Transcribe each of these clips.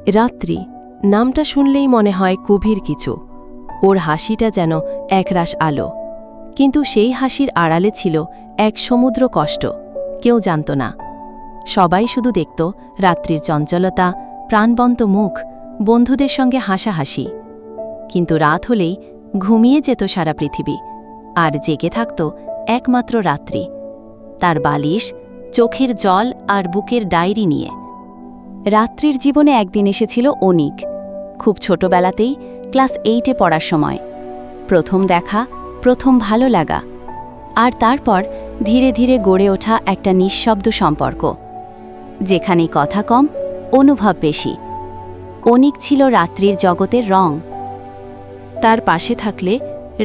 রাত্রি নামটা শুনলেই মনে হয় গভীর কিছু। ওর হাসিটা যেন একরাশ আলো, কিন্তু সেই হাসির আড়ালে ছিল এক সমুদ্র কষ্ট। কেউ জানত না। সবাই শুধু দেখত রাত্রির চঞ্চলতা, প্রাণবন্ত মুখ, বন্ধুদের সঙ্গে হাসাহাসি। কিন্তু রাত হলেই ঘুমিয়ে যেত সারা পৃথিবী, আর জেগে থাকত একমাত্র রাত্রি, তার বালিশ, চোখের জল আর বুকের ডায়েরি নিয়ে। রাত্রির জীবনে একদিন এসেছিল অনিক, খুব ছোটবেলাতেই, ক্লাস 8-এ পড়ার সময়। প্রথম দেখা, প্রথম ভালো লাগা, আর তারপর ধীরে ধীরে গড়ে ওঠা একটা নিঃশব্দ সম্পর্ক, যেখানে কথা কম, অনুভব বেশি। অনিক ছিল রাত্রির জগতের রং। তার পাশে থাকলে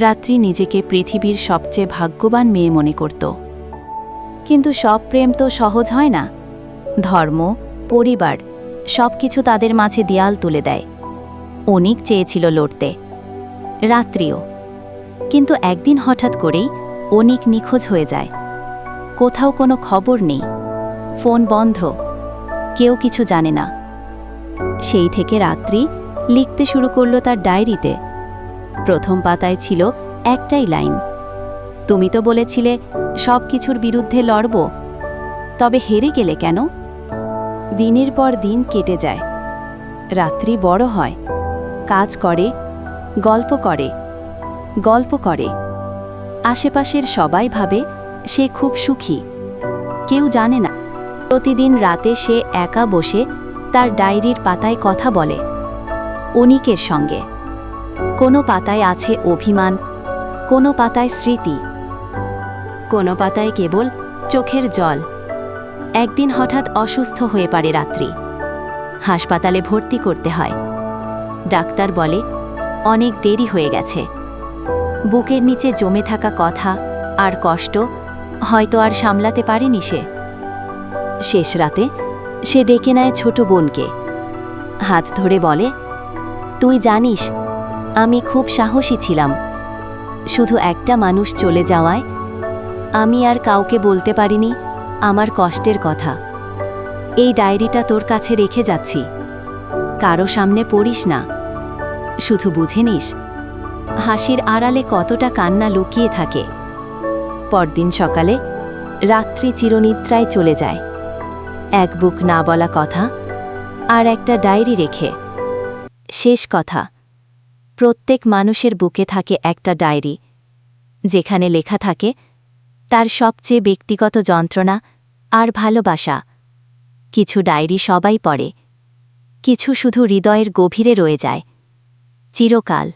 রাত্রি নিজেকে পৃথিবীর সবচেয়ে ভাগ্যবান মেয়ে মনে করত। কিন্তু সব প্রেম তো সহজ হয় না। ধর্ম, পরিবার সবকিছু তাদের মাঝে দেয়াল তুলে দেয়। অনিক চেয়েছিল লড়তে, রাত্রিও। কিন্তু একদিন হঠাৎ করেই অনিক নিখোঁজ হয়ে যায়। কোথাও কোনো খবর নেই, ফোন বন্ধ, কেউ কিছু জানে না। সেই থেকে রাত্রি লিখতে শুরু করল তার ডায়েরিতে। প্রথম পাতায় ছিল একটাই লাইন, তুমি তো বলেছিলে সব কিছুর বিরুদ্ধে লড়ব, তবে হেরে গেলে কেন? দিনের পর দিন কেটে যায়। রাত্রি বড় হয়, কাজ করে, গল্প করে, গল্প করে। আশেপাশের সবাই ভাবে সে খুব সুখী। কেউ জানে না প্রতিদিন রাতে সে একা বসে তার ডায়েরির পাতায় কথা বলে অনিকের সঙ্গে। কোনো পাতায় আছে অভিমান, কোনো পাতায় স্মৃতি, কোনো পাতায় কেবল চোখের জল। একদিন হঠাৎ অসুস্থ হয়ে পড়ে রাত্রি। হাসপাতালে ভর্তি করতে হয়। ডাক্তার বলে অনেক দেরি হয়ে গেছে। বুকের নিচে জমে থাকা কথা আর কষ্ট হয়তো আর সামলাতে পারেনি সে। শেষ রাতে সে ডেকে নেয় ছোট বোনকে, হাত ধরে বলে, তুই জানিস আমি খুব সাহসী ছিলাম, শুধু একটা মানুষ চলে যাওয়ায় আমি আর কাউকে বলতে পারিনি আমার কষ্টের কথা। এই ডায়েরিটা তোর কাছে রেখে যাচ্ছি, কারো সামনে পড়িস না, শুধু বুঝে নিস হাসির আড়ালে কতটা কান্না লুকিয়ে থাকে। পরদিন সকালে রাত্রি চিরনিদ্রায় চলে যায়, এক বুক না বলা কথা আর একটা ডায়েরি রেখে। শেষ কথা, প্রত্যেক মানুষের বুকে থাকে একটা ডায়েরি, যেখানে লেখা থাকে তার সবচেয়ে ব্যক্তিগত যন্ত্রণা আর ভালোবাসা। কিছু ডায়েরি সবাই পড়ে, কিছু শুধু হৃদয়ের গভীরে রয়ে যায় চিরকাল।